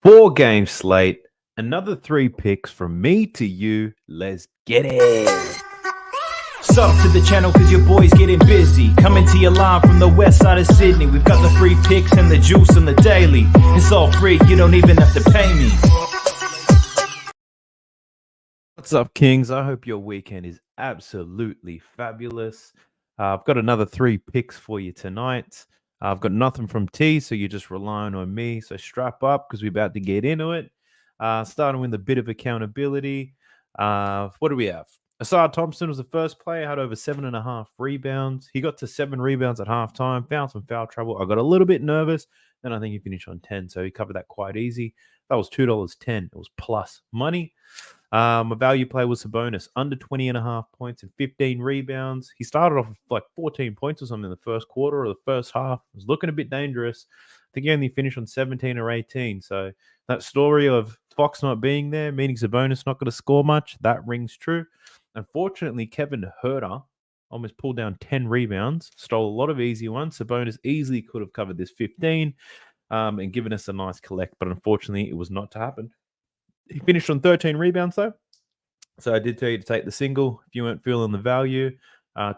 4 game slate, another 3 picks from me to you. Let's get it. Sub to the channel cause your boy's getting busy. Coming to your line from the west side of Sydney. We've got the free picks and the juice on the daily. It's all free, you don't even have to pay me. What's up, Kings? I hope your weekend is absolutely fabulous. I've got another 3 picks for you tonight. I've got nothing from T, so you're just relying on me. So strap up because we're about to get into it. Starting with a bit of accountability. What do we have? Asad Thompson was the first player, had over 7.5 rebounds. He got to 7 rebounds at halftime, found some foul trouble. I got a little bit nervous. Then I think he finished on 10, so he covered that quite easy. That was $2.10. It was plus money. A value play was Sabonis, under 20.5 points and 15 rebounds. He started off with like 14 points or something in the first quarter or the first half. It was looking a bit dangerous. I think he only finished on 17 or 18. So that story of Fox not being there, meaning Sabonis not going to score much, that rings true. Unfortunately, Kevin Huerter almost pulled down 10 rebounds, stole a lot of easy ones. Sabonis easily could have covered this 15 and given us a nice collect, but unfortunately, it was not to happen. He finished on 13 rebounds, though. So I did tell you to take the single if you weren't feeling the value.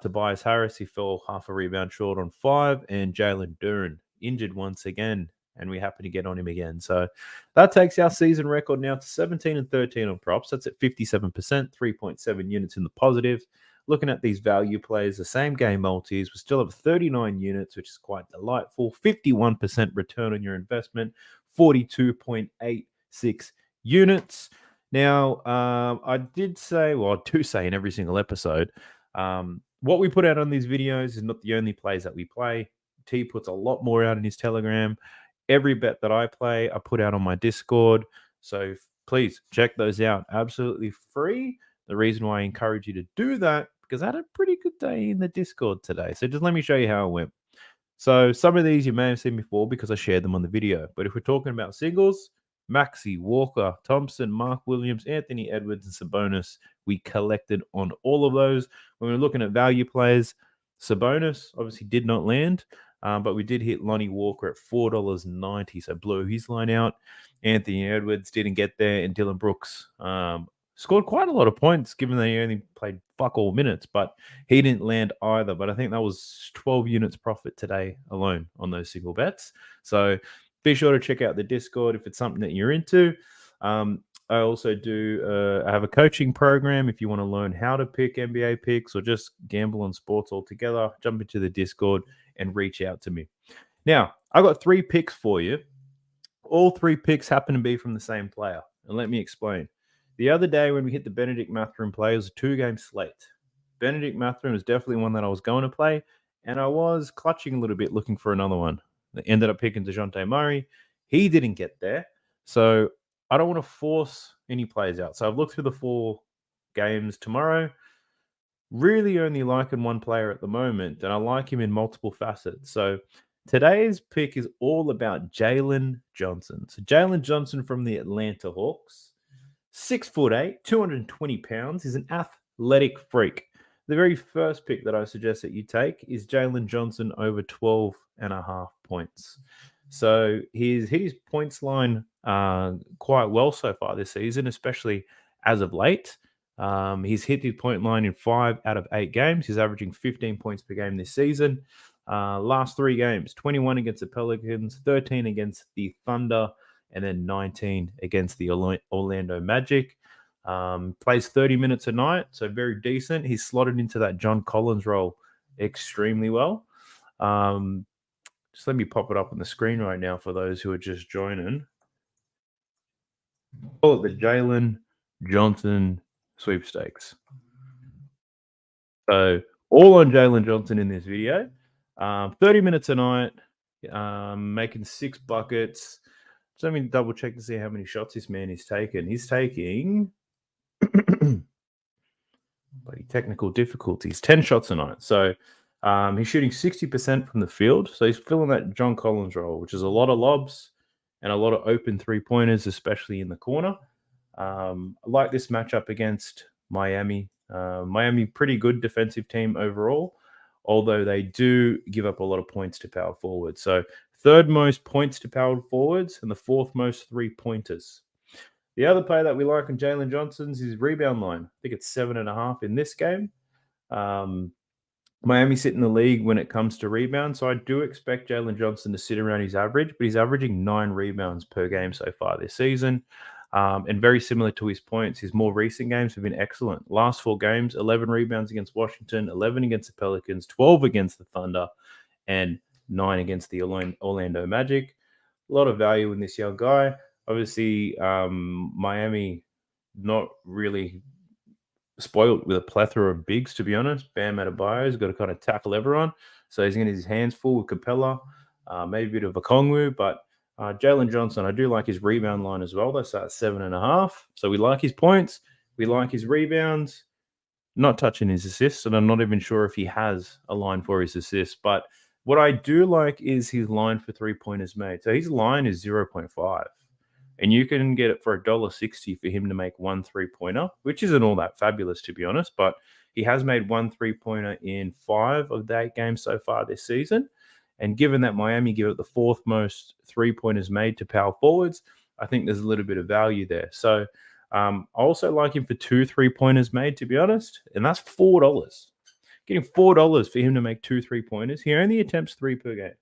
Tobias Harris, he fell half a rebound short on 5. And Jalen Duren injured once again. And we happen to get on him again. So that takes our season record now to 17 and 13 on props. That's at 57%, 3.7 units in the positive. Looking at these value plays, the same game multis, we still have 39 units, which is quite delightful. 51% return on your investment, 42.86 units. Now, I did say, well, I do say in every single episode, what we put out on these videos is not the only plays that we play. T puts a lot more out in his Telegram. Every bet that I play, I put out on my Discord. So please check those out. Absolutely free. The reason why I encourage you to do that, because I had a pretty good day in the Discord today. So just let me show you how it went. So some of these you may have seen before because I shared them on the video. But if we're talking about singles, Maxey, Walker, Thompson, Mark Williams, Anthony Edwards, and Sabonis, we collected on all of those. When we're looking at value players, Sabonis obviously did not land, but we did hit Lonnie Walker at $4.90, so blew his line out. Anthony Edwards didn't get there, and Dylan Brooks scored quite a lot of points, given that he only played fuck all minutes, but he didn't land either. But I think that was 12 units profit today alone on those single bets. So be sure to check out the Discord if it's something that you're into. I also do I have a coaching program if you want to learn how to pick NBA picks or just gamble on sports altogether. Jump into the Discord and reach out to me. Now, I got 3 picks for you. All 3 picks happen to be from the same player. And let me explain. The other day when we hit the Benedict Mathurin play, it was a 2-game slate. Benedict Mathurin was definitely one that I was going to play, and I was clutching a little bit looking for another one. I ended up picking DeJounte Murray. He didn't get there. So I don't want to force any plays out. So I've looked through the 4 games tomorrow. Really only liking one player at the moment, and I like him in multiple facets. So today's pick is all about Jaylen Johnson. So Jaylen Johnson from the Atlanta Hawks. 6'8", 220 pounds. He's an athletic freak. The very first pick that I suggest that you take is Jaylen Johnson over 12.5 points. So he's hit his points line quite well so far this season, especially as of late. He's hit his point line in 5 out of 8 games. He's averaging 15 points per game this season. Last 3 games, 21 against the Pelicans, 13 against the Thunder, and then 19 against the Orlando Magic. Plays 30 minutes a night, so very decent. He's slotted into that John Collins role extremely well. Just let me pop it up on the screen right now for those who are just joining. Call it the Jaylen Johnson sweepstakes. So all on Jaylen Johnson in this video. 30 minutes a night, making 6 buckets. So let me double check to see how many shots this man is taking. He's taking bloody technical difficulties, 10 shots a night. So he's shooting 60% from the field. So he's filling that John Collins role, which is a lot of lobs and a lot of open 3-pointers, especially in the corner. I like this matchup against Miami. Miami, pretty good defensive team overall, although they do give up a lot of points to power forward. So third most points to power forwards, and the fourth most 3-pointers. The other player that we like on Jaylen Johnson's is rebound line. I think it's 7.5 in this game. Miami sit in the league when it comes to rebounds, so I do expect Jaylen Johnson to sit around his average, but he's averaging 9 rebounds per game so far this season. And very similar to his points, his more recent games have been excellent. Last 4 games, 11 rebounds against Washington, 11 against the Pelicans, 12 against the Thunder, and 9 against the Orlando Magic. A lot of value in this young guy. Obviously, Miami not really spoiled with a plethora of bigs, to be honest. Bam Adebayo's got to kind of tackle everyone. So he's going to get his hands full with Capella, maybe a bit of a Okongwu, but Jaylen Johnson, I do like his rebound line as well. That's at 7.5. So we like his points. We like his rebounds. Not touching his assists, and I'm not even sure if he has a line for his assists. But what I do like is his line for 3-pointers made. So his line is 0.5. And you can get it for $1.60 for him to make 1 3-pointer, which isn't all that fabulous, to be honest. But he has made 1 3-pointer in 5 of the 8 games so far this season. And given that Miami give it the 4th most 3-pointers made to power forwards, I think there's a little bit of value there. So I also like him for 2 3-pointers made, to be honest. And that's $4. Getting $4 for him to make 2 3-pointers. He only attempts 3 per game.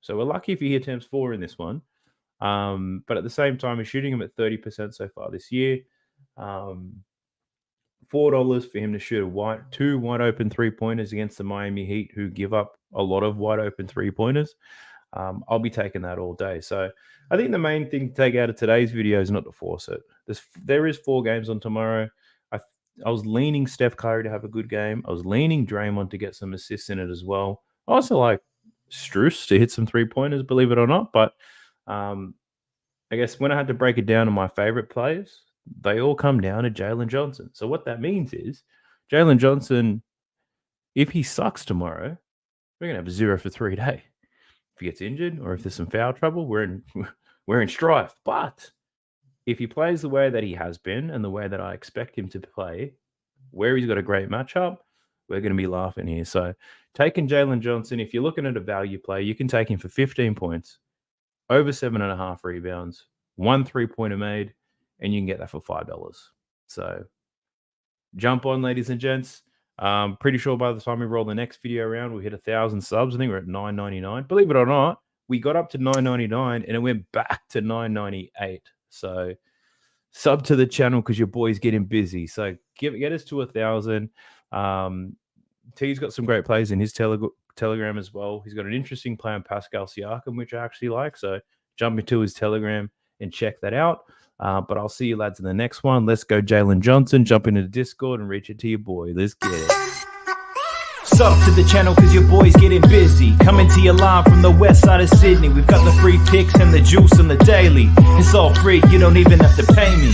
So we're lucky if he attempts 4 in this one. But at the same time, he's shooting him at 30% so far this year. $4 for him to shoot 2 wide open 3-pointers against the Miami Heat, who give up a lot of wide open 3-pointers. I'll be taking that all day. So I think the main thing to take out of today's video is not to force it. There is 4 games on tomorrow. I was leaning Steph Curry to have a good game. I was leaning Draymond to get some assists in it as well. I also like Strus to hit some 3-pointers, believe it or not. But I guess when I had to break it down to my favorite players, they all come down to Jaylen Johnson. So what that means is Jaylen Johnson, if he sucks tomorrow, we're going to have a 0 for 3 day. If he gets injured or if there's some foul trouble, we're in strife. But if he plays the way that he has been and the way that I expect him to play, where he's got a great matchup, we're going to be laughing here. So taking Jaylen Johnson, if you're looking at a value play, you can take him for 15 points, over 7.5 rebounds, 1 3-pointer made, and you can get that for $5. So jump on, ladies and gents. Pretty sure by the time we roll the next video around, we hit 1,000 subs. I think we're at $9.99. Believe it or not, we got up to $9.99 and it went back to $9.98. So sub to the channel because your boy's getting busy. So get us to 1,000. T's got some great plays in his Telegram as well. He's got an interesting play on Pascal Siakam, which I actually like. So jump into his Telegram and check that out. But I'll see you lads in the next one. Let's go Jaylen Johnson. Jump into the Discord and reach it to your boy. Let's get it. Sub to the channel cause your boy's getting busy. Coming to you live from the west side of Sydney. We've got the free picks and the juice on the daily. It's all free, you don't even have to pay me.